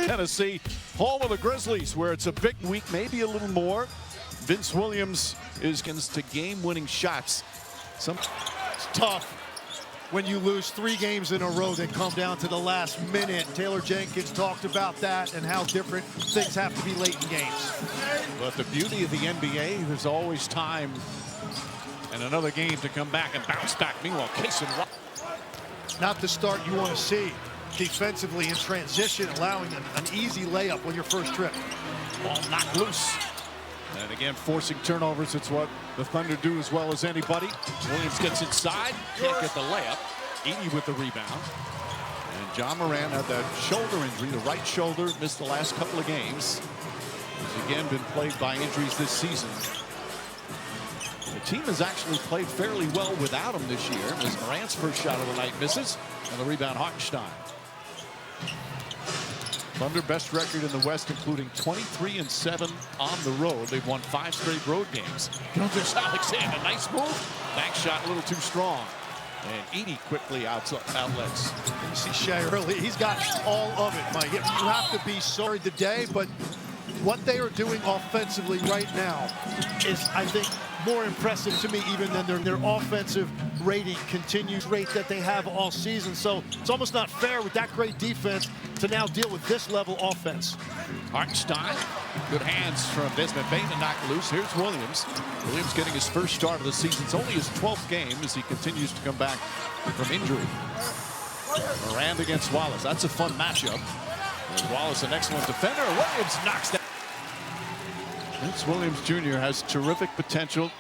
Tennessee, home of the Grizzlies, where it's a big week, maybe a little more. Vince Williams is against to game-winning shots. It's tough when you lose 3 games in a row that come down to the last minute. Taylor Jenkins talked about that and how different things have to be late in games. But the beauty of the NBA, there's always time and another game to come back and bounce back. Meanwhile, Casey, not the start you want to see defensively in transition, allowing an easy layup on your first trip. Ball knocked loose. And again, forcing turnovers. It's what the Thunder do as well as anybody. Williams gets inside, can't get the layup. Edey with the rebound. And John Morant had that shoulder injury, the right shoulder, missed the last couple of games. He's again been plagued by injuries this season. The team has actually played fairly well without him this year, as Morant's first shot of the night misses, and the rebound Hartenstein. Thunder best record in the West, including 23-7 on the road. They've won 5 straight road games. Gilgeous-Alexander, nice move. Back shot a little too strong. And Edey quickly outlets. You see Shea early. He's got all of it, Mike. You have to be sorry today, but what they are doing offensively right now is, I think, more impressive to me even than their offensive rating continues rate that they have all season. So it's almost not fair with that great defense to now deal with this level offense. Hartenstein, good hands from Desmond Bane to knock loose. Here's Williams. Williams getting his first start of the season. It's only his 12th game as he continues to come back from injury. Morant against Wallace. That's a fun matchup. And Wallace, an excellent defender. Williams knocks down. Vince Williams Jr. has terrific potential.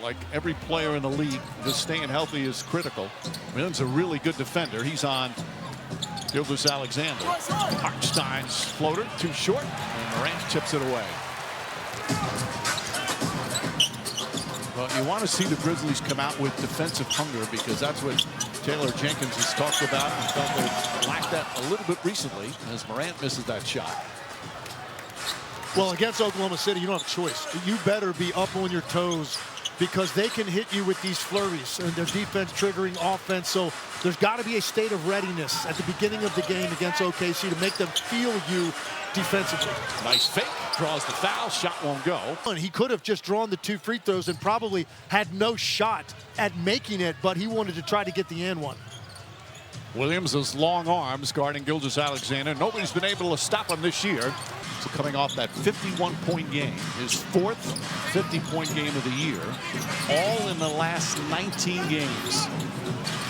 Like every player in the league, just staying healthy is critical. Williams a really good defender. He's on Gilgeous-Alexander. Hartenstein's floater too short, and Morant chips it away. Well, you want to see the Grizzlies come out with defensive hunger, because that's what Taylor Jenkins has talked about and felt they lacked that a little bit recently as Morant misses that shot. Well, against Oklahoma City, you don't have a choice. You better be up on your toes, because they can hit you with these flurries and their defense triggering offense. So there's got to be a state of readiness at the beginning of the game against OKC to make them feel you defensively. Nice fake, draws the foul, shot won't go. And he could have just drawn the 2 free throws and probably had no shot at making it, but he wanted to try to get the and one. Williams' long arms guarding Gilgeous-Alexander. Nobody's been able to stop him this year. So coming off that 51-point game, his 4th 50-point game of the year, all in the last 19 games.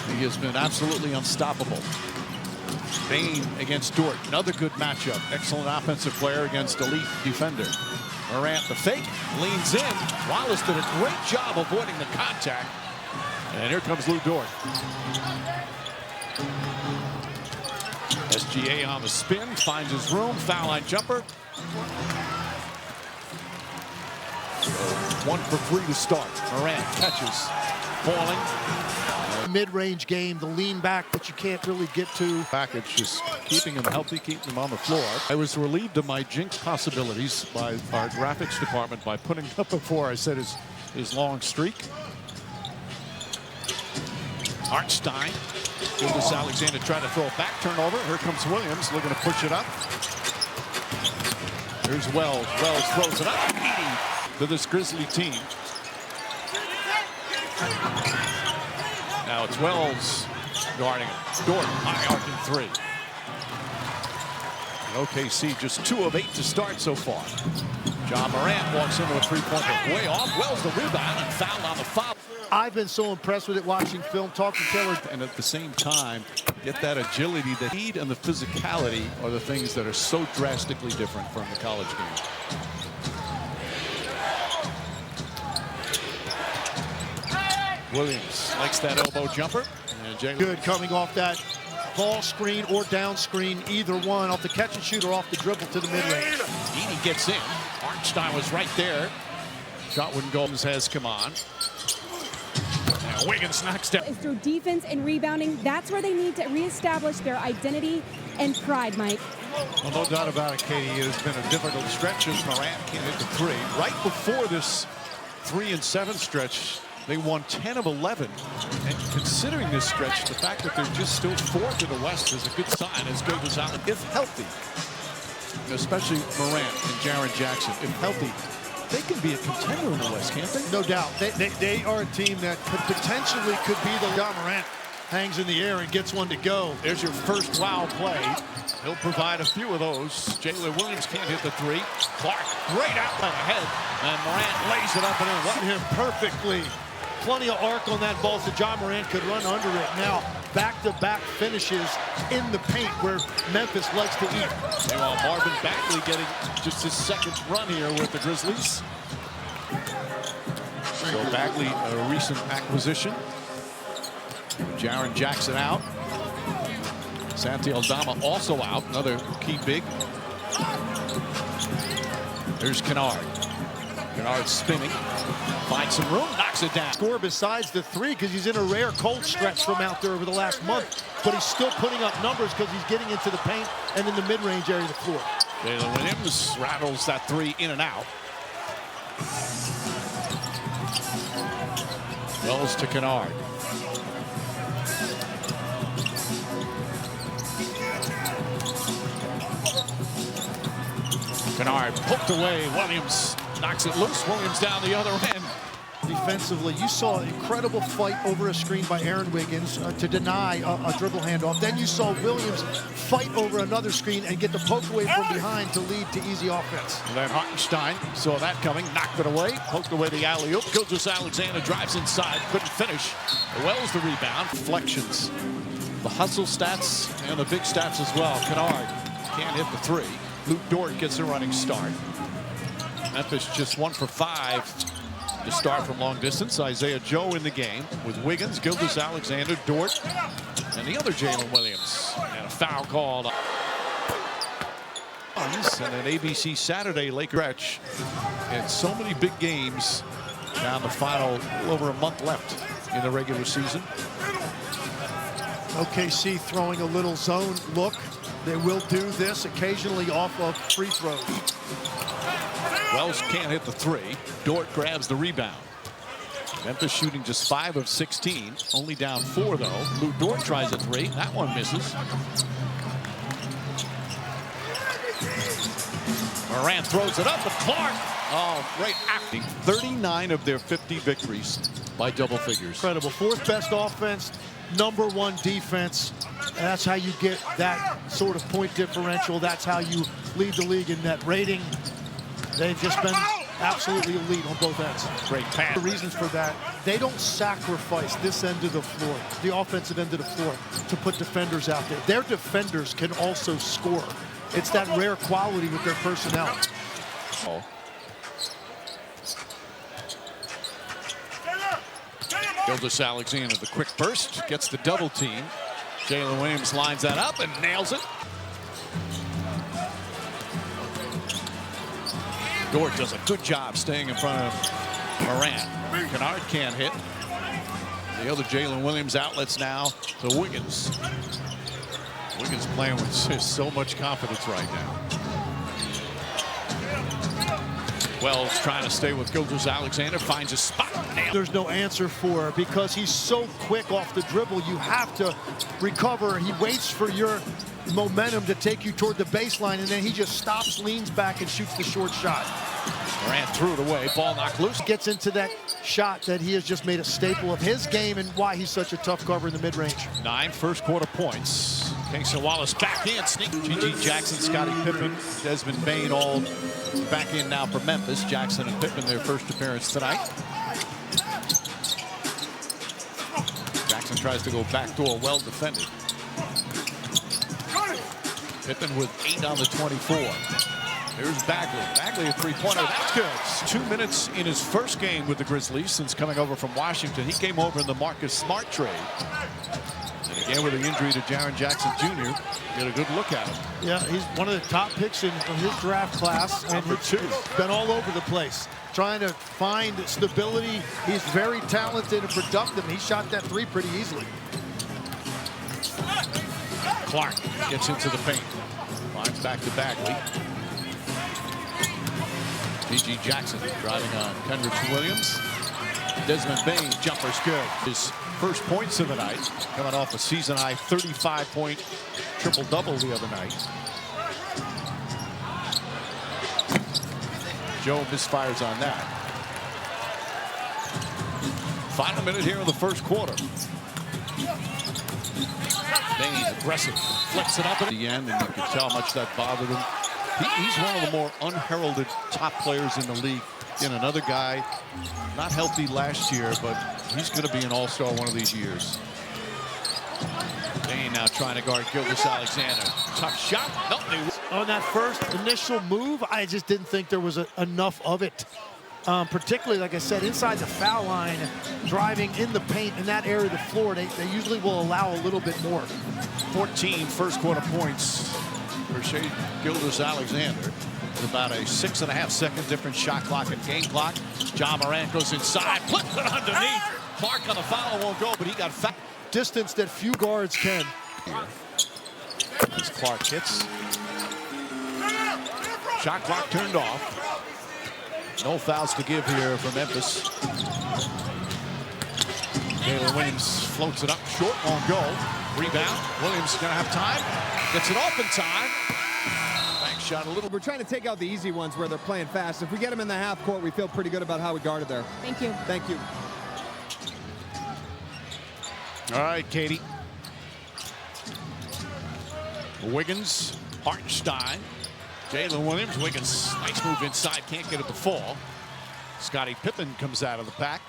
He has been absolutely unstoppable. Bane against Dort, another good matchup. Excellent offensive player against elite defender. Morant the fake, leans in. Wallace did a great job avoiding the contact. And here comes Lou Dort. SGA on the spin, finds his room, foul line jumper. So 1 for 3 to start. Morant catches, falling. Mid-range game, the lean back that you can't really get to. Package just keeping him healthy, keeping him on the floor. I was relieved of my jinx possibilities by our graphics department by putting up before I said his long streak. Hartenstein. Gilgeous-Alexander trying to throw a back turnover. Here comes Williams looking to push it up. Here's Wells. Wells throws it up. Edey to this Grizzly team. Now it's Wells guarding it. Dort high arcing 3. And OKC just 2 of 8 to start so far. John Morant walks into a 3-pointer way off. Wells the rebound and fouled on the foul. I've been so impressed with it watching film, talking to Taylor. And at the same time, get that agility. The speed and the physicality are the things that are so drastically different from the college game. Williams likes that elbow jumper. And good coming off that ball screen or down screen, either one, off the catch and shoot or off the dribble to the mid-range. Edey gets in. Hartenstein was right there. Shot wouldn't go. Has come on. Now Wiggins knocks down. Is through defense and rebounding. That's where they need to reestablish their identity and pride, Mike. Well, no doubt about it, Katie. It has been a difficult stretch as Morant can't hit the 3. Right before this 3-7 stretch, they won 10 of 11. And considering this stretch, the fact that they're just still 4th in the West is a good sign as Gilgeous-Alexander, if healthy. especially Morant and Jaren Jackson, if healthy, they can be a contender in the West, can't they? No doubt. They are a team that potentially could be the Ja Morant hangs in the air and gets one to go. There's your first wow play. He'll provide a few of those. Jalen Williams can't hit the three. Clark, great outlet ahead. And Morant lays it up and in. What him perfectly. Plenty of arc on that ball so Ja Morant could run under it. Now, back-to-back finishes in the paint where Memphis likes to eat. Meanwhile, Marvin Bagley getting just his second run here with the Grizzlies. So Bagley, a recent acquisition. Jaren Jackson out. Santi Aldama also out, another key big. There's Kennard. Kennard spinning, finds some room, knocks it down. Score besides the three because he's in a rare cold stretch from out there over the last month, but he's still putting up numbers because he's getting into the paint and in the mid-range area of the floor. Jalen Williams rattles that three in and out. Wells to Kennard. Kennard poked away. Williams knocks it loose. Williams down the other end. Defensively, you saw an incredible fight over a screen by Aaron Wiggins to deny a dribble handoff. Then you saw Williams fight over another screen and get the poke away from behind to lead to easy offense. And then Hartenstein saw that coming, knocked it away, poked away the alley-oop. Gilgeous-Alexander drives inside, couldn't finish. Wells the rebound. Reflections. The hustle stats and the big stats as well. Kennard can't hit the three. Luke Dort gets a running start. Memphis just 1 for 5 to start from long distance. Isaiah Joe in the game with Wiggins, Gilgeous-Alexander, Dort, and the other Jalen Williams. And a foul called. And an ABC Saturday Laker stretch. And so many big games down the final, a little over a month left in the regular season. OKC throwing a little zone look. They will do this occasionally off of free throws. Wells can't hit the three. Dort grabs the rebound. Memphis shooting just 5 of 16. Only down 4, though. Luke Dort tries a three. That one misses. Morant throws it up, but Clark. Oh, great acting. 39 of their 50 victories by double figures. Incredible. 4th best offense, #1 defense. And that's how you get that sort of point differential. That's how you lead the league in net rating. They've just been absolutely elite on both ends. Great pass. The reasons for that, they don't sacrifice this end of the floor, the offensive end of the floor, to put defenders out there. Their defenders can also score. It's that rare quality with their personnel. Gilgeous-Alexander, the quick burst, gets the double team. Jalen Williams lines that up and nails it. Dort does a good job staying in front of Morant. Kennard can't hit. The other Jalen Williams outlets now to Wiggins. Wiggins playing with just so much confidence right now. Wells trying to stay with Gilgeous-Alexander, finds a spot. There's no answer for it because he's so quick off the dribble. You have to recover. He waits for your momentum to take you toward the baseline, and then he just stops, leans back, and shoots the short shot. Morant threw it away. Ball knocked loose. Gets into that shot that he has just made a staple of his game and why he's such a tough cover in the mid-range. 9 first-quarter points. Kingston Wallace back in. Sneak. G.G. Jackson, Scottie Pippen, Desmond Bane all back in now for Memphis. Jackson and Pippen their first appearance tonight. Jackson tries to go backdoor, well defended. Pippen with 8 on the 24. Here's Bagley. Bagley a three-pointer. That's good. 2 minutes in his first game with the Grizzlies since coming over from Washington. He came over in the Marcus Smart trade. And again with an injury to Jaren Jackson Jr. Get a good look at him. Yeah, he's one of the top picks in his draft class. And Number 2. Been all over the place, trying to find stability. He's very talented and productive. He shot that three pretty easily. Clark gets into the paint. Lines back to Bagley. G.G. Jackson driving on Kendrick Williams. Desmond Bane, jumper's good. His first points of the night, coming off a season-high 35-point triple-double the other night. Joe misfires on that. Final minute here in the first quarter. Bain aggressive, flicks it up at the end, and you can tell how much that bothered him. He's one of the more unheralded top players in the league. Again, another guy, not healthy last year, but he's going to be an all-star one of these years. Bain now trying to guard Gilgeous-Alexander. Tough shot. Nope. On that first initial move, I just didn't think there was enough of it. Particularly, like I said, inside the foul line, driving in the paint in that area of the floor, they usually will allow a little bit more. 14 first quarter points for Gilgeous-Alexander. With about a 6.5 second difference shot clock and game clock. Ja Morant goes inside, puts it underneath. Clark on the foul won't go, but he got fouled. Distance that few guards can. As Clark hits. Shot clock turned off. No fouls to give here for Memphis. Jalen Williams floats it up short, won't go. Rebound. Williams gonna have time. Gets it off in time. Bank shot a little. We're trying to take out the easy ones where they're playing fast. If we get them in the half court, we feel pretty good about how we guarded there. Thank you. Thank you. All right, Katie. Wiggins, Hartenstein, Jalen Williams. Wiggins, nice move inside, can't get it to fall. Scottie Pippen comes out of the pack.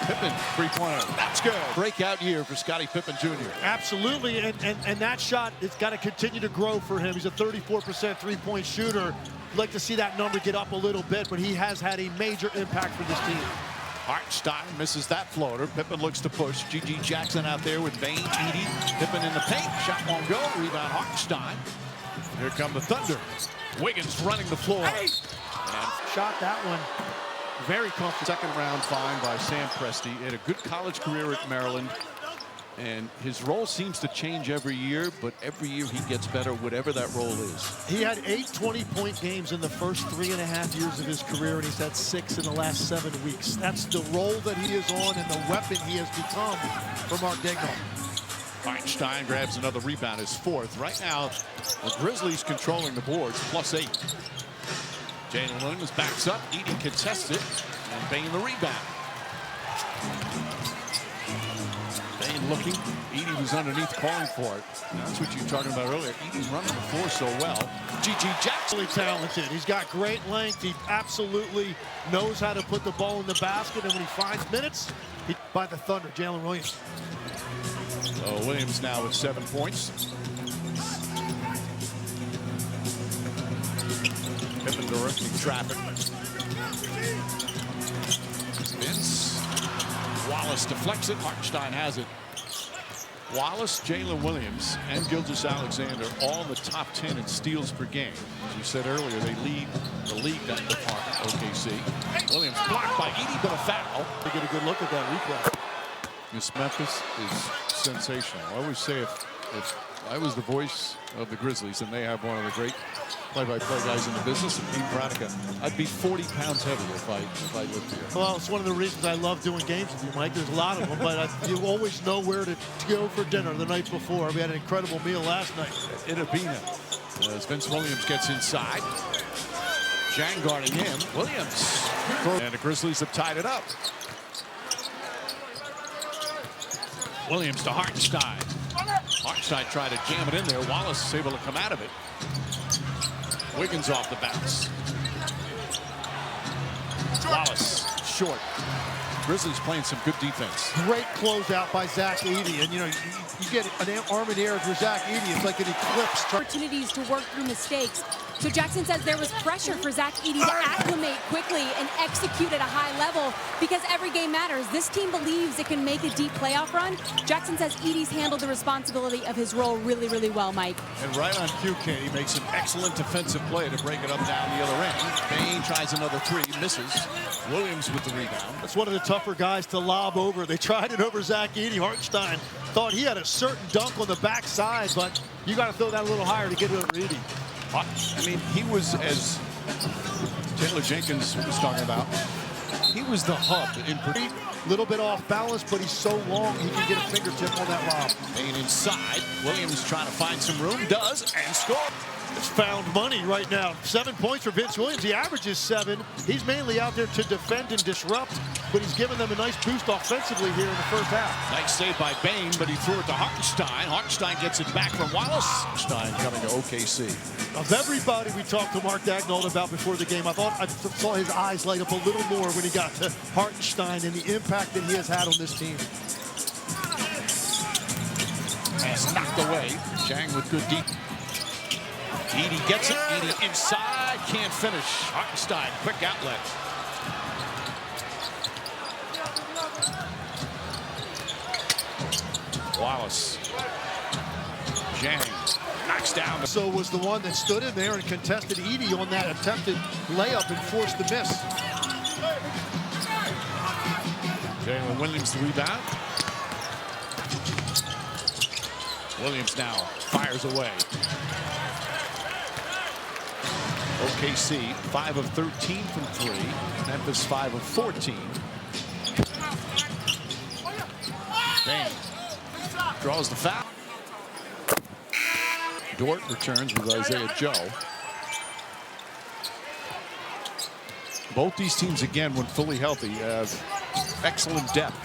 Pippen, three-pointer, that's good. Breakout year for Scottie Pippen Jr. Absolutely, and that shot has got to continue to grow for him. He's a 34% three-point shooter. I'd like to see that number get up a little bit, but he has had a major impact for this team. Hartenstein misses that floater. Pippen looks to push. G.G. Jackson out there with Bain, Edey. Pippen in the paint. Shot won't go. Rebound Hartenstein. Here come the Thunder. Wiggins running the floor. And shot that one very comfortable. Second round find by Sam Presti. He had a good college career at Maryland. And his role seems to change every year, but every year he gets better, whatever that role is. He had 8 20-point games in the first 3.5 years of his career, and he's had 6 in the last 7 weeks. That's the role that he is on and the weapon he has become for Mark Daigneault. Hartenstein grabs another rebound, his fourth. Right now, the Grizzlies controlling the boards, +8. Jalen Williams backs up, Edey contests it, and Bain the rebound. Bain looking, Edey was underneath calling for it. That's what you were talking about earlier. Edey's running the floor so well. G.G. Jackson. Really talented. He's got great length. He absolutely knows how to put the ball in the basket, and when he finds minutes, by the Thunder, Jalen Williams. So Williams now with 7 points. Pippen directing traffic. Spins. Wallace deflects it. Hartenstein has it. Wallace, Jalen Williams, and Gilgeous-Alexander all in the top 10 in steals per game. As you said earlier, they lead the league that department, OKC. Williams blocked by Edey, but a foul. They get a good look at that replay. This Memphis is sensational. I always say if I was the voice of the Grizzlies and they have one of the great play-by-play guys in the business, and Pete Veronica, I'd be 40 pounds heavier if I lived here. Well, it's one of the reasons I love doing games with you, Mike. There's a lot of them, but you always know where to go for dinner the night before. We had an incredible meal last night. Itabina, as Vince Williams gets inside. Jang guarding him. Williams. And the Grizzlies have tied it up. Williams to Hartenstein. Hartenstein tried to jam it in there. Wallace is able to come out of it. Wiggins off the bounce. Wallace short. Grizzlies playing some good defense. Great closeout by Zach Edey. And, you know, you get an arm in the air for Zach Edey. It's like an eclipse. Opportunities to work through mistakes. So Jackson says there was pressure for Zach Edey to acclimate quickly and execute at a high level because every game matters. This team believes it can make a deep playoff run. Jackson says Edey's handled the responsibility of his role really, really well, Mike. And right on cue, Katie makes an excellent defensive play to break it up down the other end. Bain tries another three, misses. Williams with the rebound. That's one of the tougher guys to lob over. They tried it over Zach Edey. Hartenstein thought he had a certain dunk on the backside, but you got to throw that a little higher to get it over Edey. I mean, he was, as Taylor Jenkins was talking about, he was the hub in A little bit off balance, but he's so long he can get a fingertip on that lob. Bain inside. Williams trying to find some room, does, and scores. It's found money right now. 7 points for Vince Williams. He averages 7. He's mainly out there to defend and disrupt, but he's given them a nice boost offensively here in the first half. Nice save by Bain, but he threw it to Hartenstein. Hartenstein gets it back from Wallace. Hartenstein coming to OKC. Of everybody we talked to Mark Daigneault about before the game, I thought I saw his eyes light up a little more when he got to Hartenstein and the impact that he has had on this team. Pass knocked away. Jang with good deep. Edey gets it. Edey inside. Can't finish. Hartenstein, quick outlet. Wallace. Jang knocks down. So was the one that stood in there and contested Edey on that attempted layup and forced the miss. Jalen Williams the rebound. Williams now fires away. OKC 5 of 13 from 3. Memphis 5 of 14. Bain draws the foul. Dort returns with Isaiah Joe. Both these teams, again, when fully healthy, have excellent depth.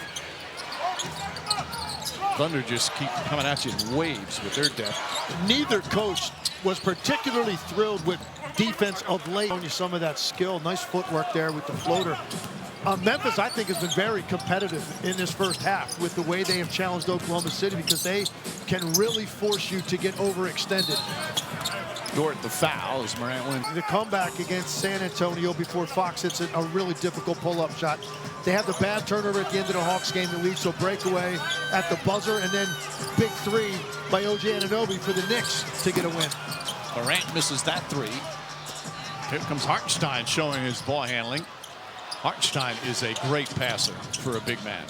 Thunder just keep coming at you in waves with their depth. Neither coach was particularly thrilled with defense of late. Showing you some of that skill. Nice footwork there with the floater. Memphis, I think, has been very competitive in this first half with the way they have challenged Oklahoma City because they can really force you to get overextended. Dort the foul as Morant wins. The comeback against San Antonio before Fox hits a really difficult pull-up shot. They have the bad turnover at the end of the Hawks game that leads to a breakaway at the buzzer, and then big three by OG Anunoby for the Knicks to get a win. Morant misses that three. Here comes Hartenstein showing his ball handling. Hartenstein is a great passer for a big man.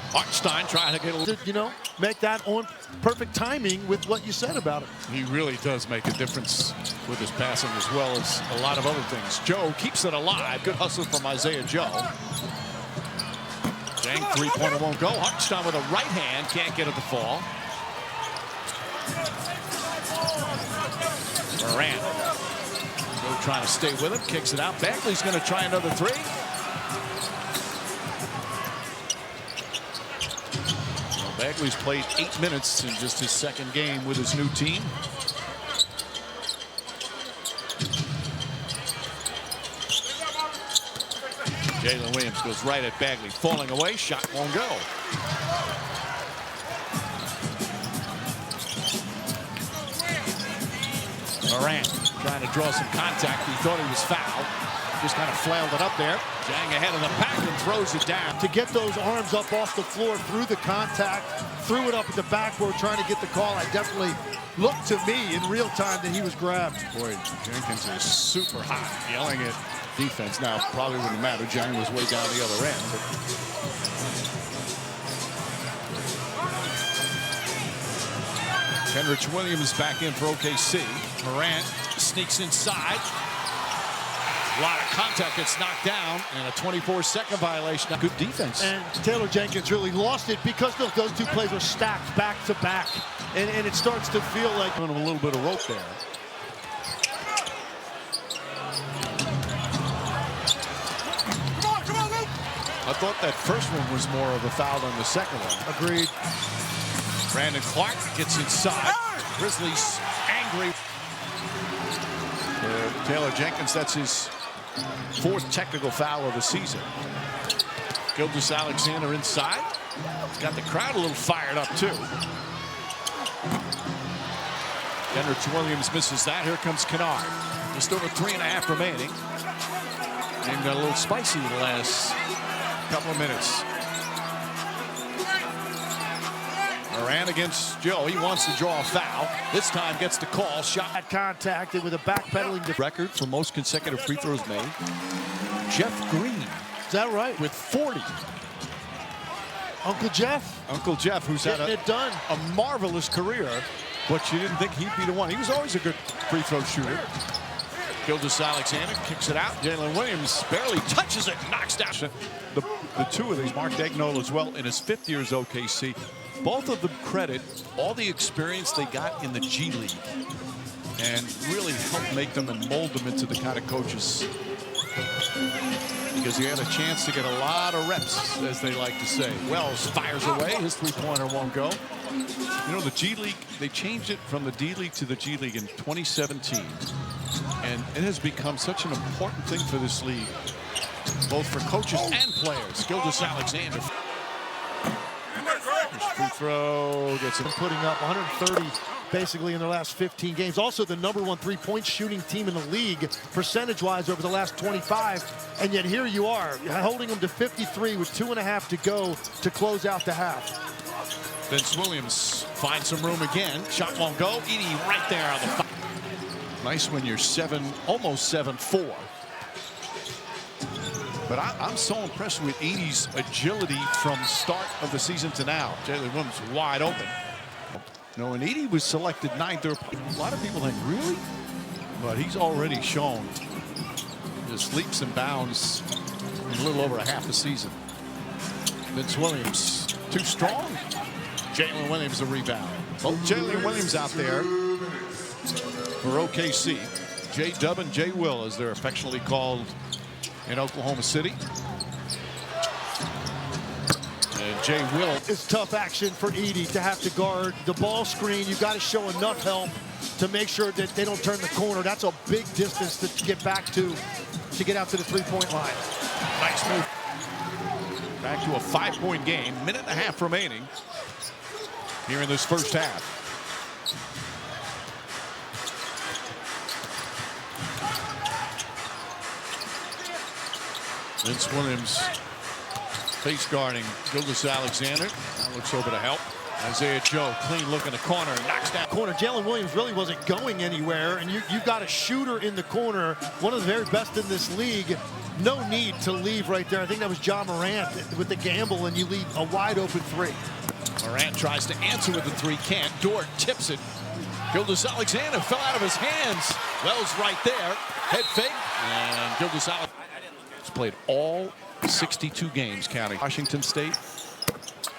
Hartenstein trying to get a... You know, make that on perfect timing with what you said about him. He really does make a difference with his passing as well as a lot of other things. Joe keeps it alive. Good hustle from Isaiah Joe. Jang three-pointer won't go. Hartenstein with a right hand. Can't get it to fall. Morant. Joe trying to stay with him. Kicks it out. Bagley's going to try another three. Bagley's played 8 minutes in just his second game with his new team. Jalen Williams goes right at Bagley. Falling away. Shot won't go. Morant trying to draw some contact. He thought he was fouled. Just kind of flailed it up there. Jang ahead of the pack and throws it down. To get those arms up off the floor through the contact, threw it up at the backboard trying to get the call. I definitely looked to me in real time that he was grabbed. Boy, Jenkins is super hot, yelling at defense. Now, probably wouldn't matter. Jang was way down the other end. But... Kenrich Williams back in for OKC. Morant sneaks inside. A lot of contact gets knocked down, and a 24-second violation. Good defense. And Taylor Jenkins really lost it because those two plays are stacked back to back. And it starts to feel like a little bit of rope there. I thought that first one was more of a foul than the second one. Agreed. Brandon Clark gets inside. Grizzlies angry. Taylor Jenkins, that's his 4th technical foul of the season. Gilgeous-Alexander inside. He's got the crowd a little fired up, too. Kenrich Williams misses that. Here comes Kennard. Just over 3.5 remaining. And got a little spicy the last couple of minutes. Morant against Joe. He wants to draw a foul. This time gets the call. Shot at contact and with a backpedaling record for most consecutive free throws made. Jeff Green. Is that right? With 40. Uncle Jeff. Uncle Jeff, who's had a marvelous career, but you didn't think he'd be the one. He was always a good free throw shooter. Gilgeous-Alexander kicks it out. Jalen Williams barely touches it, knocks down. The two of these, Mark Daigneault as well, in his 5th year as OKC. Both of them credit all the experience they got in the G League and really help make them and mold them into the kind of coaches, because he had a chance to get a lot of reps, as they like to say. Wells fires away. His three-pointer won't go. You know, the G League, they changed it from the D League to the G League in 2017. And it has become such an important thing for this league, both for coaches and players. Gildas Alexander. Free throw gets him. Putting up 130 basically in their last 15 games. Also the #1 3-point shooting team in the league percentage-wise over the last 25. And yet here you are, holding them to 53 with 2.5 to go to close out the half. Vince Williams finds some room again. Shot won't go. Edey right there on the foul. Nice when you're almost 7'4". But I'm so impressed with Edey's agility from start of the season to now. Jalen Williams wide open. No, and Edey was selected 9th. A lot of people think, really? But he's already shown his leaps and bounds in a little over a half a season. Vince Williams, too strong. Jalen Williams a rebound. Both Jalen Williams out there for OKC. J-Dub and J-Will, as they're affectionately called in Oklahoma City. And J-Will. It's tough action for Edey to have to guard the ball screen. You've got to show enough help to make sure that they don't turn the corner. That's a big distance to get back to get out to the three-point line. Nice move. Back to a 5-point game. Minute and a half remaining here in this first half. Vince Williams face guarding Gildas Alexander. Now looks over to help. Isaiah Joe, clean look in the corner, knocks down. Corner. Jalen Williams really wasn't going anywhere, and you've got a shooter in the corner, one of the very best in this league. No need to leave right there. I think that was John Morant with the gamble, and you leave a wide open three. Morant tries to answer with the three, can't. Dort tips it. Gildas Alexander fell out of his hands. Wells right there. Head fake, and Gildas Alexander has played all 62 games counting. Washington State.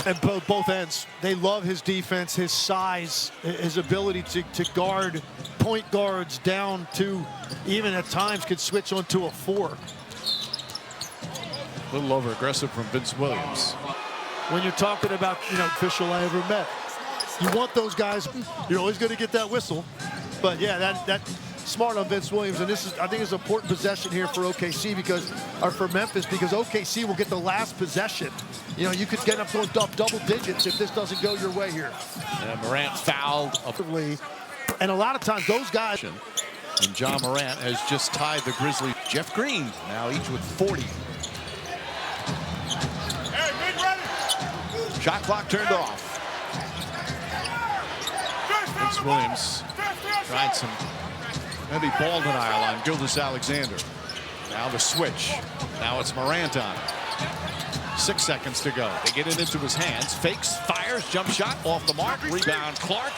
And both ends, they love his defense, his size, his ability to guard point guards down to, even at times could switch onto a 4. A little over aggressive from Vince Williams. When you're talking about, official I ever met, you want those guys, you're always going to get that whistle. But yeah, that smart on Vince Williams, and I think it's an important possession here for OKC or for Memphis, because OKC will get the last possession. You could get up to double digits if this doesn't go your way here. And Morant fouled. And a lot of times those guys. And John Morant has just tied the Grizzlies. Jeff Green now each with 40. Shot clock turned off. Vince Williams tried some heavy ball denial on Gildas Alexander. Now the switch. Now it's Morant on. 6 seconds to go. They get it into his hands. Fakes, fires, jump shot, off the mark. Rebound, Clark.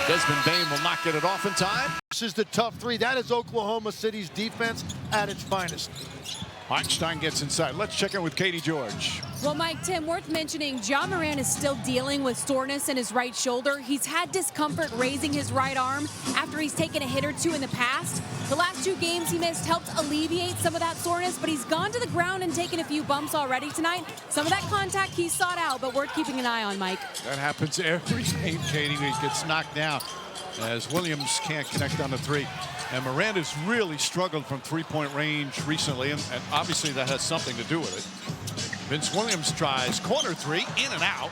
Desmond Bane will not get it off in time. This is the tough three. That is Oklahoma City's defense at its finest. Hartenstein gets inside. Let's check in with Katie George. Well, Mike, Tim, worth mentioning, John Morant is still dealing with soreness in his right shoulder. He's had discomfort raising his right arm after he's taken a hit or two in the past. The last 2 games he missed helped alleviate some of that soreness, but he's gone to the ground and taken a few bumps already tonight. Some of that contact he sought out, but worth keeping an eye on, Mike. That happens every game, Katie. He gets knocked down as Williams can't connect on the 3. And Morant has really struggled from 3-point range recently, and obviously that has something to do with it. Vince Williams tries corner 3, in and out.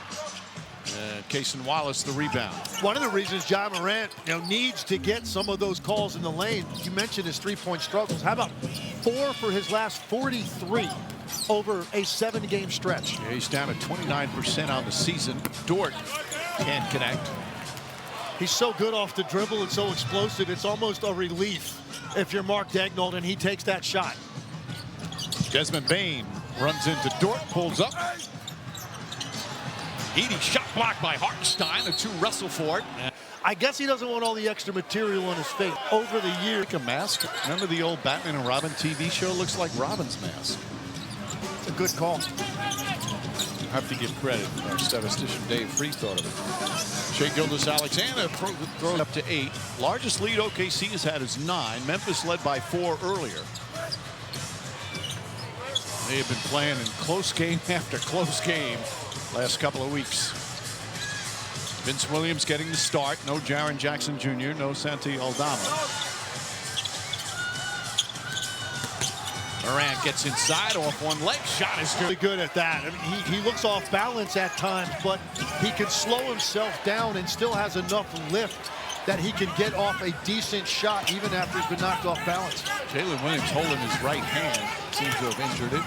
Cason Wallace the rebound. One of the reasons John Morant needs to get some of those calls in the lane. You mentioned his 3-point struggles. How about 4 for his last 43 over a 7-game stretch? Yeah, he's down at 29% on the season. Dort can't connect. He's so good off the dribble and so explosive. It's almost a relief if you're Mark Daigneault and he takes that shot. Desmond Bane runs into Dort, pulls up. Edey shot blocked by Hartenstein. The 2 wrestle for it. I guess he doesn't want all the extra material on his face. Over the years. Like a mask. Remember the old Batman and Robin TV show? Looks like Robin's mask. It's a good call. I have to give credit. Our statistician Dave Free thought of it. Shai Gilgeous-Alexander throws up to 8. Largest lead OKC has had is 9. Memphis led by 4 earlier. They have been playing in close game after close game last couple of weeks. Vince Williams getting the start. No Jaren Jackson Jr., no Santi Aldama. Morant gets inside off one leg. Shot is Really good at that. I mean, he looks off balance at times, but he can slow himself down and still has enough lift that he can get off a decent shot even after he's been knocked off balance. Jalen Williams holding his right hand. Seems to have injured it.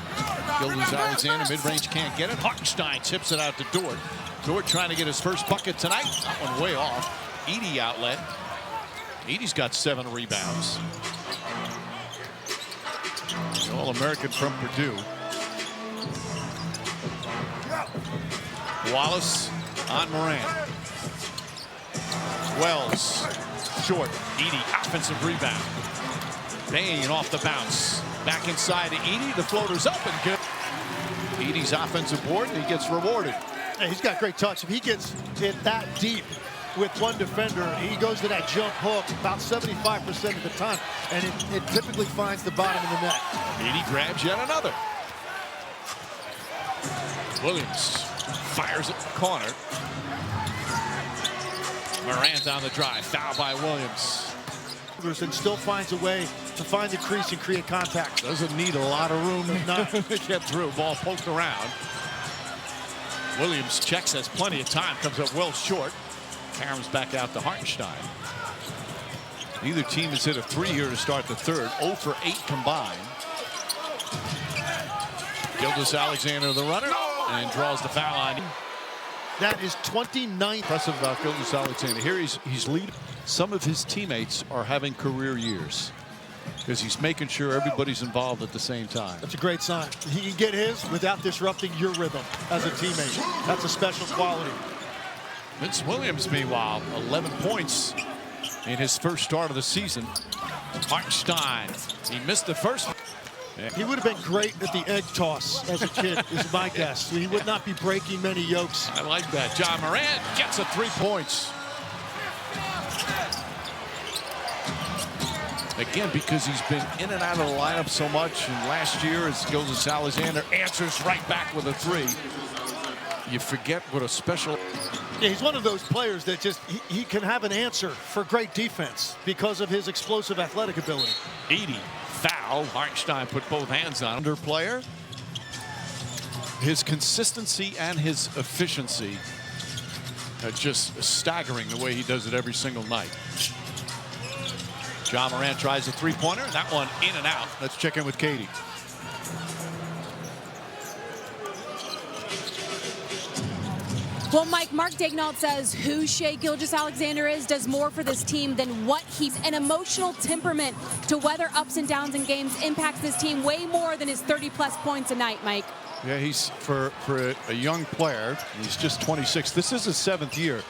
Gilgeous-Alexander, mid-range, can't get it. Hartenstein tips it out to Dort. Dort trying to get his first bucket tonight. That one way off. Edey outlet. Edey's got 7 rebounds. The All-American from Purdue. Wallace on Morant. Wells, short. Edey, offensive rebound. Bane off the bounce. Back inside to Edey. The floater's up and good. Edey's offensive board, and he gets rewarded. Hey, he's got great touch. If he gets it that deep with one defender, he goes to that jump hook about 75% of the time, and it typically finds the bottom of the net. Edey grabs yet another. Williams fires at the corner. Morant on the drive, foul by Williams. And still finds a way to find the crease and create contact. Doesn't need a lot of room to get through. Ball poked around. Williams checks, has plenty of time, comes up well short. Caroms back out to Hartenstein. Neither team has hit a 3 here to start the third. 0 for 8 combined. Gilgeous-Alexander the runner and draws the foul line. That is 29th. Impressive about Gilgeous-Alexander. Here he's leading. Some of his teammates are having career years because he's making sure everybody's involved at the same time. That's a great sign. He can get his without disrupting your rhythm as a teammate. That's a special quality. Vince Williams, meanwhile, 11 points in his first start of the season. Hartenstein, he missed the first. He would have been great at the egg toss as a kid, is my guess. He would not be breaking many yolks. I like that. John Morant gets a 3 points. Again, because he's been in and out of the lineup so much, and last year as Gilgeous-Alexander answers right back with a 3. You forget what a special... Yeah, he's one of those players that just, he can have an answer for great defense because of his explosive athletic ability. Edey, foul. Hartenstein put both hands on him. Under player. His consistency and his efficiency are just staggering the way he does it every single night. John Morant tries a 3-pointer. That one in and out. Let's check in with Katie. Well, Mike, Mark Daignault says who Shai Gilgeous-Alexander is does more for this team than what he's an emotional temperament to weather ups and downs in games impacts this team way more than his 30-plus points a night, Mike. Yeah, he's for a young player. He's just 26. This is his 7th year,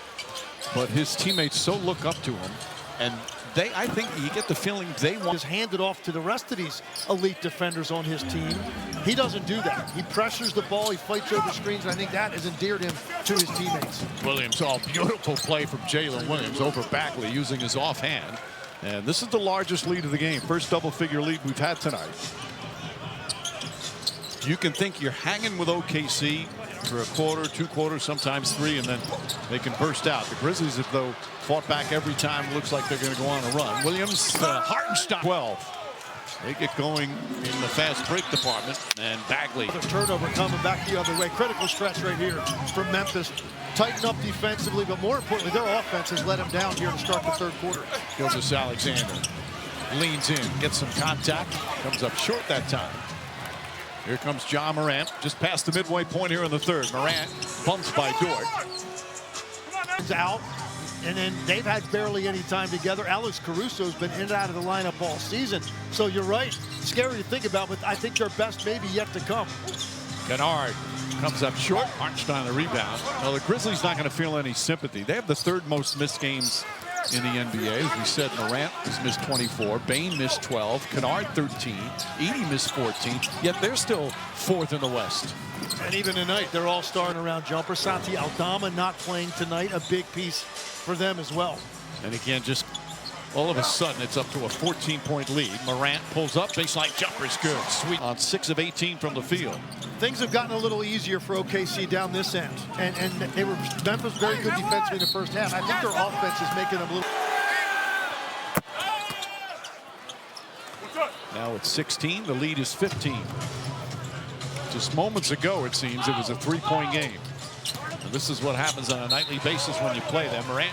but his teammates so look up to him, and I think you get the feeling they want to hand it off to the rest of these elite defenders on his team. He doesn't do that. He pressures the ball. He fights over screens. And I think that has endeared him to his teammates. Williams, beautiful play from Jalen Williams over Bagley using his offhand. And this is the largest lead of the game. First double-figure lead we've had tonight. You can think you're hanging with OKC for a quarter, 2 quarters, sometimes 3, and then they can burst out. The Grizzlies, if though, fought back every time. Looks like they're going to go on a run. Williams, Hartenstein, 12. They get going in the fast break department, and Bagley. The turnover coming back the other way. Critical stretch right here from Memphis. Tighten up defensively, but more importantly, their offense has let them down here to start the third quarter. Gilgeous-Alexander leans in, gets some contact, comes up short that time. Here comes John Morant, just past the midway point here in the third. Morant bumps by Dort. It's out, and then they've had barely any time together. Alex Caruso's been in and out of the lineup all season. So you're right, scary to think about, but I think their best maybe yet to come. Kennard comes up short. Hartenstein the rebound. Well, the Grizzlies not going to feel any sympathy. They have the 3rd most missed games in the NBA. As we said, Morant has missed 24, Bane missed 12, Kennard 13, Edey missed 14, yet they're still fourth in the West. And even tonight, they're all starting around jumper. Santi Aldama not playing tonight, a big piece for them as well. And again, just all of a sudden, it's up to a 14-point lead. Morant pulls up, baseline jumper's good. Sweet on 6 of 18 from the field. Things have gotten a little easier for OKC down this end. And they were Memphis very good defensively in the first half. I think their offense is making them a little. Now it's 16, the lead is 15. Just moments ago, it seems, it was a 3-point game. And this is what happens on a nightly basis when you play them. Morant.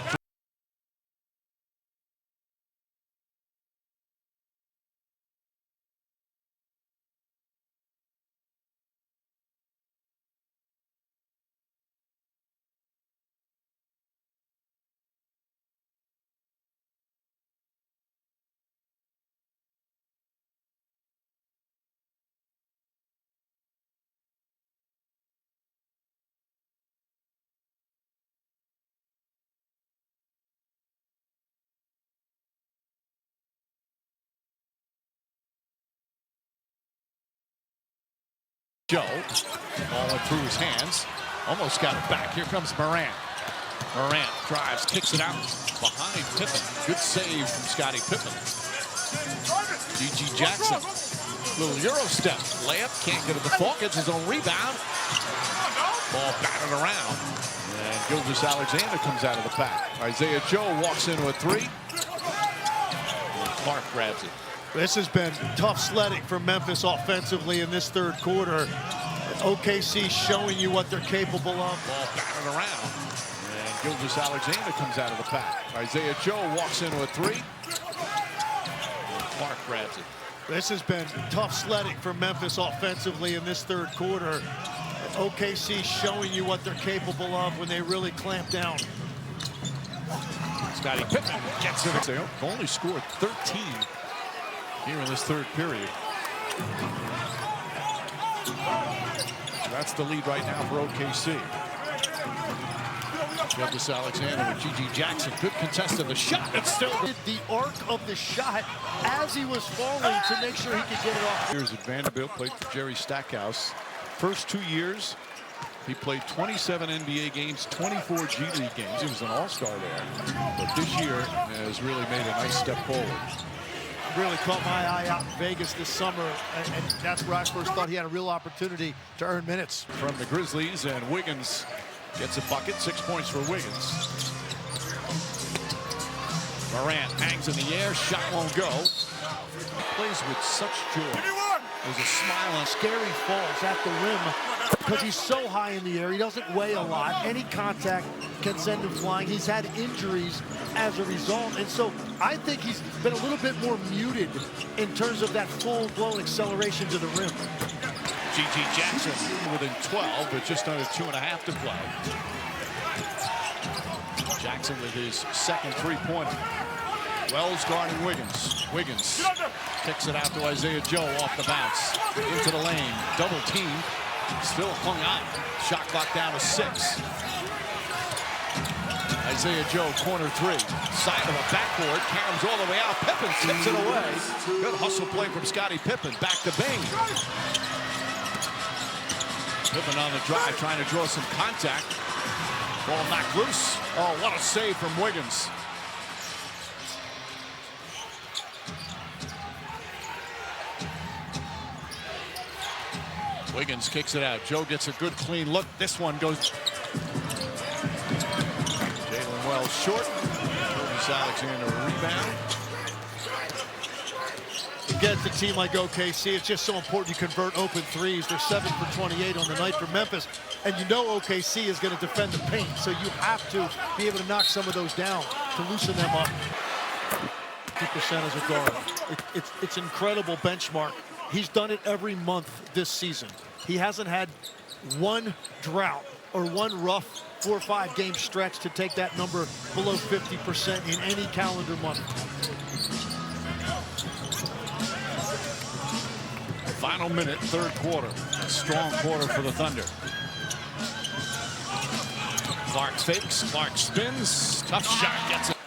Joe, ball went through his hands, almost got it back. Here comes Morant. Morant drives, kicks it out behind Pippen. Good save from Scottie Pippen. G.G. Jackson, little Euro step, layup, can't get it to fall, gets his own rebound. Ball batted around, and Gilgeous-Alexander comes out of the pack. Isaiah Joe walks into a three. Clark grabs it. This has been tough sledding for Memphis offensively in this third quarter. OKC showing you what they're capable of. Ball batted around. And Gilgeous-Alexander comes out of the pack. Isaiah Joe walks into a three. And Clark grabs it. This has been tough sledding for Memphis offensively in this third quarter. OKC showing you what they're capable of when they really clamp down. Scottie Pippen gets it. They only scored 13 here in this third period. That's the lead right now for OKC. Gilgeous-Alexander with G.G. Jackson. Good contest of the shot. It's still the arc of the shot as he was falling to make sure he could get it off. Years at Vanderbilt, played for Jerry Stackhouse. First 2 years, he played 27 NBA games, 24 G League games. He was an all-star there. But this year has really made a nice step forward. Really caught my eye out in Vegas this summer, and that's where I first thought he had a real opportunity to earn minutes. From the Grizzlies, and Wiggins gets a bucket, 6 points for Wiggins. Morant hangs in the air, shot won't go. Plays with such joy. There's a smile on. Scary falls at the rim because he's so high in the air. He doesn't weigh a lot. Any contact can send him flying. He's had injuries as a result, and so I think he's been a little bit more muted in terms of that full-blown acceleration to the rim. G.G. Jackson within 12, but just under 2.5 to play. Jackson with his second three-pointer. Wells guarding Wiggins. Wiggins kicks it out to Isaiah Joe off the bounce. Into the lane. Double team. Still hung on. Shot clock down to 6. Isaiah Joe, corner three. Side of a backboard. Caroms all the way out. Pippen tips it away. Good hustle play from Scottie Pippen. Back to Bane. Pippen on the drive, trying to draw some contact. Ball knocked loose. Oh, what a save from Wiggins. Wiggins kicks it out. Joe gets a good clean look. This one goes. Jalen Wells short. Gilgeous-Alexander a rebound. Against a team like OKC, it's just so important you convert open threes. They're 7 for 28 on the night for Memphis. And you know OKC is going to defend the paint, so you have to be able to knock some of those down to loosen them up. 50% as a guard. It's incredible benchmark. He's done it every month this season. He hasn't had one drought or one rough 4 or 5 game stretch to take that number below 50% in any calendar month. Final minute, third quarter. A strong quarter for the Thunder. Clark fakes, Clark spins. Tough shot, gets it.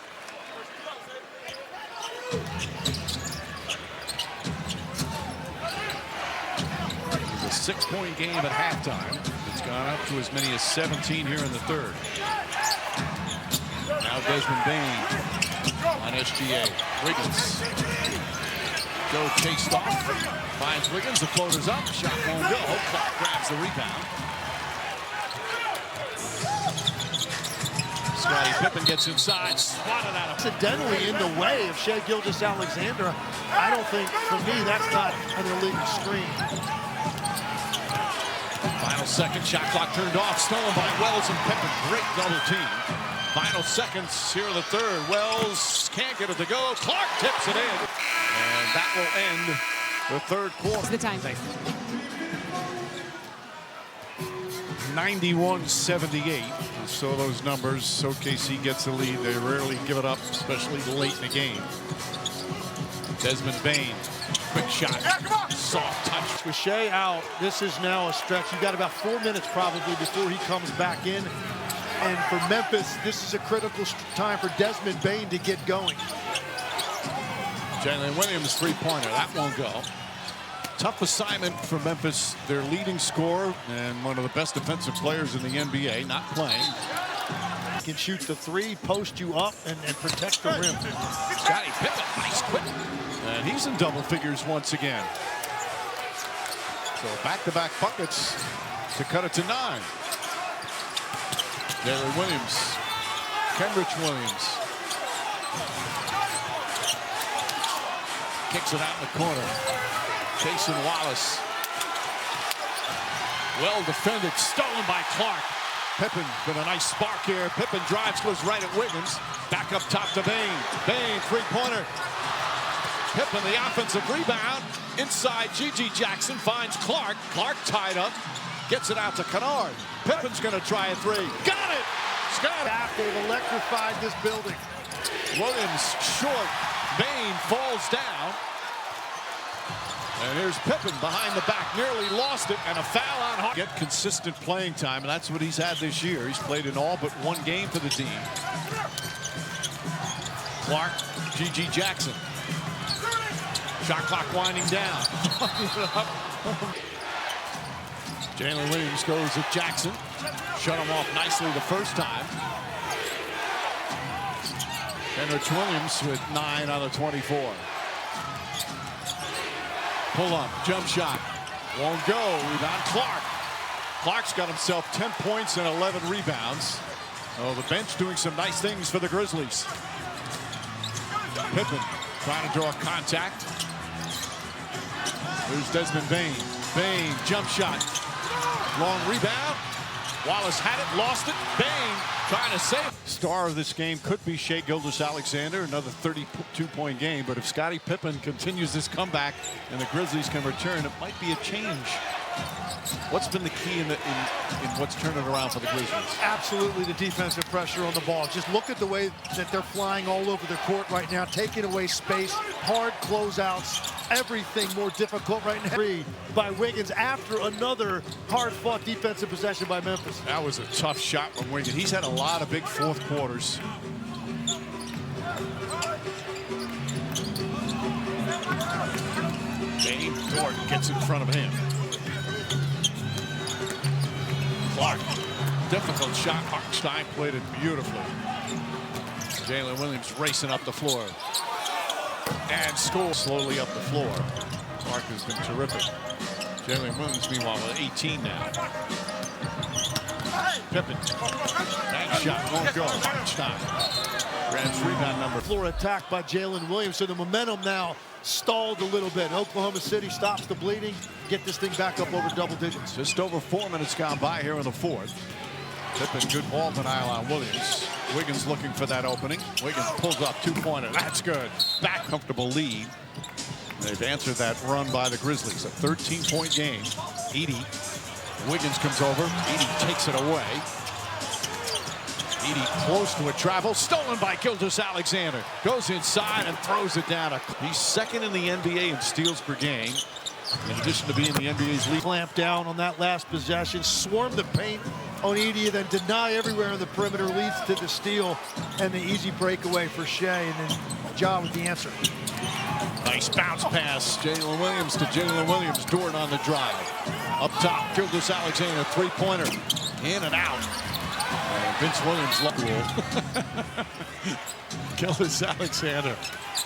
6-point game at halftime. It's gone up to as many as 17 here in the third. Now Desmond Bain on SGA. Wiggins. Joe chased off. Finds Wiggins. The floater's up. Shot won't go. Clark grabs the rebound. Scottie Pippen gets inside. Swatted out of. Accidentally in the way of Shai Gilgeous-Alexander. I don't think, for me, that's not an illegal screen. Final second. Shot clock turned off. Stolen by Wells and Pippen. Great double team. Final seconds here in the third. Wells can't get it to go. Clark tips it in. And that will end the third quarter. The time. 91-78. So those numbers. OKC gets the lead. They rarely give it up, especially late in the game. Desmond Bain. Quick shot. Soft touch. With Shai out, this is now a stretch. You've got about 4 minutes probably before he comes back in. And for Memphis, this is a critical time for Desmond Bain to get going. Jalen Williams three-pointer. That won't go. Tough assignment for Memphis. Their leading scorer and one of the best defensive players in the NBA not playing. He can shoot the three, post you up, and protect the rim. Scottie Pippen, nice quick. And he's in double figures once again. So back-to-back buckets to cut it to 9. Jalen Williams. Kendrick Williams. Kicks it out in the corner. Jason Wallace. Well defended. Stolen by Clark. Pippen with a nice spark here. Pippen drives, goes right at Wiggins. Back up top to Bain. Bain, three-pointer. Pippen, the offensive rebound. Inside, G.G. Jackson finds Clark. Clark tied up. Gets it out to Kennard. Pippen's going to try a three. Got it! Scott. They've electrified this building. Williams short. Bain falls down. And here's Pippen behind the back. Nearly lost it. And a foul on Hart. Get consistent playing time. And that's what he's had this year. He's played in all but one game for the team. Clark. G.G. Jackson. Shot clock winding down. Jalen Williams goes at Jackson. Shut him off nicely the first time. Kendrick Williams with 9 out of 24. Pull up, jump shot. Won't go. Rebound Clark. Clark's got himself 10 points and 11 rebounds. Oh, the bench doing some nice things for the Grizzlies. Pippen trying to draw contact. There's Desmond Bain. Bain, jump shot. Long rebound. Wallace had it, lost it. Bain trying to save it. Star of this game could be Shai Gilgeous-Alexander, another 32-point game. But if Scottie Pippen continues this comeback and the Grizzlies can return, it might be a change. What's been the key in what's turning around for the Grizzlies? Absolutely the defensive pressure on the ball. Just look at the way that they're flying all over the court right now, taking away space, hard closeouts, everything more difficult right now. Three by Wiggins after another hard-fought defensive possession by Memphis. That was a tough shot from Wiggins. He's had a lot of big fourth quarters. Dame Jordan gets in front of him. Clark, difficult shot. Hartenstein played it beautifully. Jalen Williams racing up the floor. And scores slowly up the floor. Clark has been terrific. Jalen Williams, meanwhile, with 18 now. Pippen. Bank shot won't go. Hartenstein. Grabs rebound number. Floor attack by Jalen Williams. So the momentum now stalled a little bit. Oklahoma City stops the bleeding. Get this thing back up over double digits. Just over 4 minutes gone by here in the fourth. Pippen, good ball denial on Williams. Wiggins looking for that opening. Wiggins pulls up two-pointer. That's good. Back comfortable lead. They've answered that run by the Grizzlies. A 13-point game. Edey. Wiggins comes over. Edey takes it away. Edey close to a travel. Stolen by Gilgeous-Alexander. Goes inside and throws it down. He's second in the NBA in steals per game. In addition to being the NBA's lead. Clamp down on that last possession. Swarm the paint on Edey, then deny everywhere on the perimeter, leads to the steal and the easy breakaway for Shai, and then Ja with the answer. Nice bounce pass. Jalen Williams to Jalen Williams. Dort on the drive. Up top, Gilgeous-Alexander, three-pointer. In and out. And Vince Williams left rule. Gilgeous-Alexander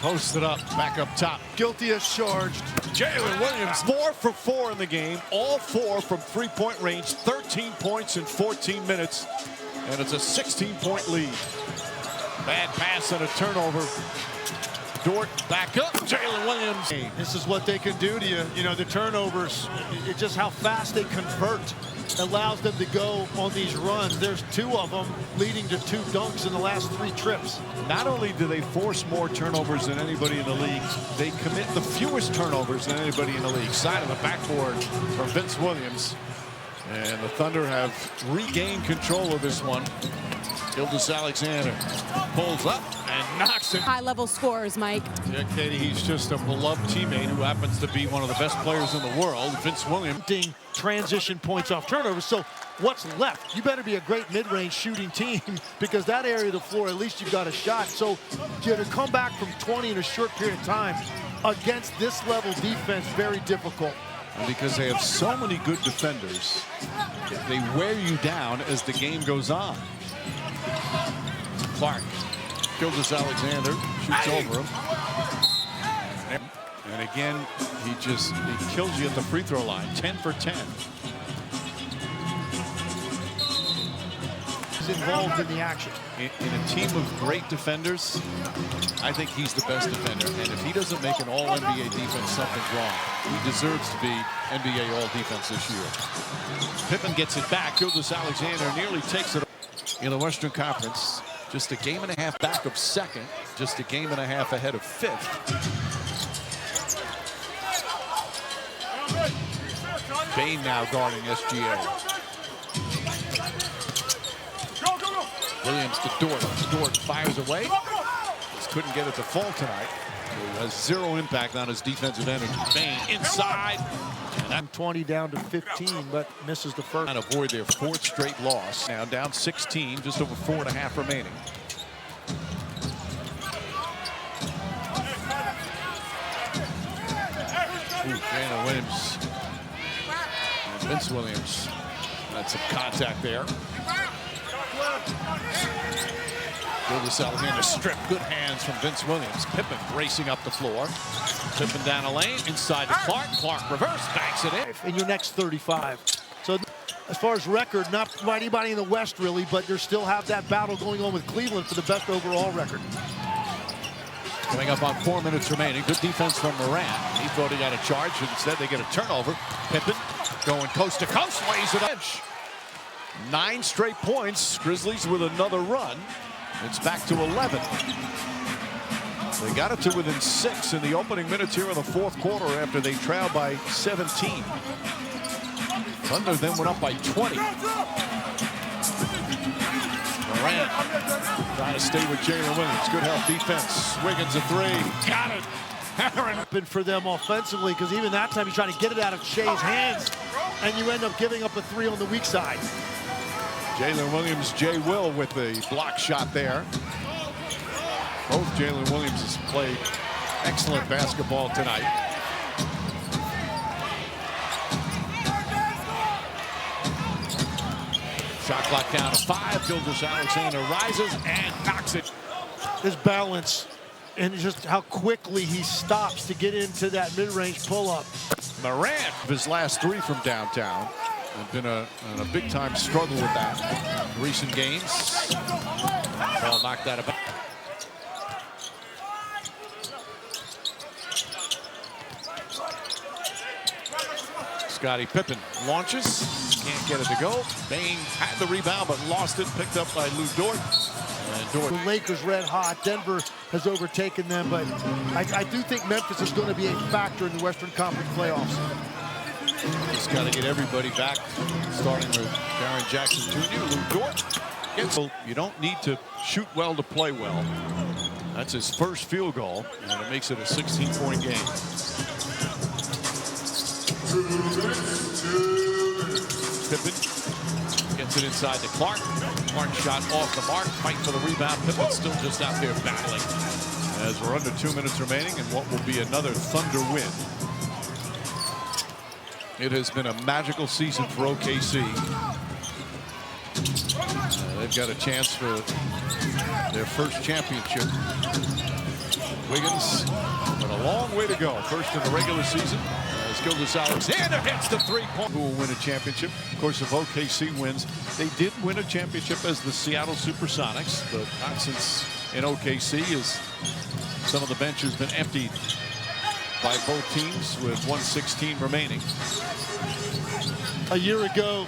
posted up, back up top. Guilty as charged. Jalen Williams, 4 for 4 in the game. All 4 from three-point range. 13 points in 14 minutes. And it's a 16-point lead. Bad pass and a turnover. Dort back up. Jalen Williams. This is what they can do to you. You know, the turnovers, it's just how fast they convert allows them to go on these runs. There's 2 of them leading to 2 dunks in the last 3 trips. Not only do they force more turnovers than anybody in the league, they commit the fewest turnovers than anybody in the league. Side of the backboard for Vince Williams. And the Thunder have regained control of this one. Gilgeous-Alexander pulls up and knocks it. High-level scorers, Mike. Yeah, Katie, he's just a beloved teammate who happens to be one of the best players in the world. Vince Williams. Transition points off turnovers. So what's left? You better be a great mid-range shooting team because that area of the floor, at least you've got a shot. So to come back from 20 in a short period of time against this level defense, very difficult. And because they have so many good defenders, they wear you down as the game goes on. Clark, Gilgeous-Alexander shoots over him. And again, he kills you at the free throw line. 10 for 10. He's involved in the action. In a team of great defenders, I think he's the best defender. And if he doesn't make an all-NBA defense, something's wrong. He deserves to be NBA all-defense this year. Pippen gets it back. Gilgeous-Alexander nearly takes it in the Western Conference. Just a game and a half back of second. Just a game and a half ahead of fifth. Bain now guarding SGA. Williams to Dort. Dort fires away. Just couldn't get it to fall tonight. He has 0 impact on his defensive end. Bain inside. And 20 down to 15, but misses the first. And avoid their 4th straight loss. Now down 16, just over 4.5 remaining. Jalen Williams and Vince Williams had some contact there. Gilgeous-Alexander strip. Good hands from Vince Williams. Pippen racing up the floor. Pippen down a lane. Inside to Clark. Clark reverse. Banks it in. In your next 35. So as far as record, not by anybody in the West really, but they still have that battle going on with Cleveland for the best overall record. Coming up on 4 minutes remaining. Good defense from Moran. He thought he got a charge. Instead, they get a turnover. Pippen going coast to coast. Lays it up. 9 straight points. Grizzlies with another run. It's back to 11. They got it to within 6 in the opening minutes here in the 4th quarter after they trailed by 17. Thunder then went up by 20. Moran trying to stay with Jalen Williams. Good help defense. Wiggins a 3. Got it. Aaron for them offensively because even that time he's trying to get it out of Shea's hands and you end up giving up a 3 on the weak side. Jalen Williams, Jay Will with the block shot there. Both Jalen Williams has played excellent basketball tonight. Shot clock down to 5. Gilgeous-Alexander rises and knocks it. His balance and just how quickly he stops to get into that mid-range pull-up. Moran, his last 3 from downtown. Had been a big-time struggle with that in recent games. Ball knocked out of bounds. Scottie Pippen launches. Can't get it to go. Bain had the rebound, but lost it. Picked up by Lou Dort. And Dort. The Lakers red hot. Denver has overtaken them, but I do think Memphis is going to be a factor in the Western Conference playoffs. Just got to get everybody back, starting with Jaren Jackson Jr., Lou Dort. You don't need to shoot well to play well. That's his first field goal, and it makes it a 16-point game. Pippen gets it inside to Clark. Clark shot off the mark, fight for the rebound. Pippen still just out there battling. as we're under 2 minutes remaining in what will be another Thunder win. It has been a magical season for OKC. They've got a chance for their first championship. Wiggins, but a long way to go. First in the regular season. As Gilgeous-Alexander hits the three-point. Who will win a championship? Of course, if OKC wins, they did win a championship as the Seattle Supersonics, but not since in OKC, as some of the bench has been emptied by both teams with 1:16 remaining. A year ago,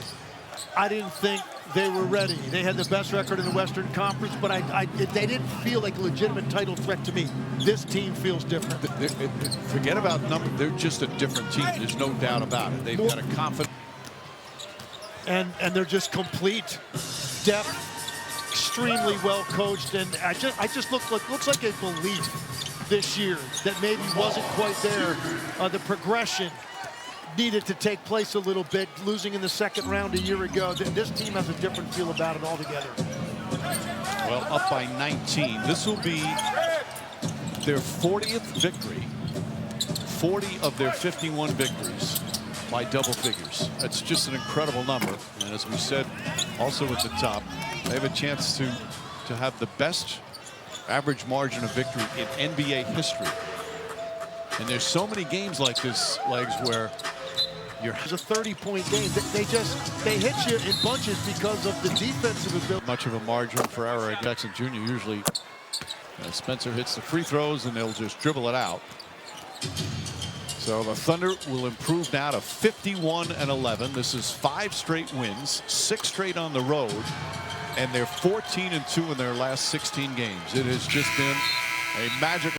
I didn't think they were ready. They had the best record in the Western Conference, but they didn't feel like a legitimate title threat to me. This team feels different. Forget about number. They're just a different team. There's no doubt about it. They've got a confident. And they're just complete depth, extremely well coached, and I just looks like a belief this year that maybe wasn't quite there. The progression needed to take place a little bit, losing in the second round a year ago. This team has a different feel about it altogether. Well, up by 19. This will be their 40th victory. 40 of their 51 victories by double figures. That's just an incredible number. And as we said, also at the top, they have a chance to have the best average margin of victory in NBA history. And there's so many games like this, Legs, where it's a 30-point game. They hit you in bunches because of the defensive ability. Much of a margin for error. Jackson Jr. usually Spencer hits the free throws and they'll just dribble it out. So the Thunder will improve now to 51-11. This is 5 straight wins, 6 straight on the road, and they're 14-2 in their last 16 games. It has just been a magical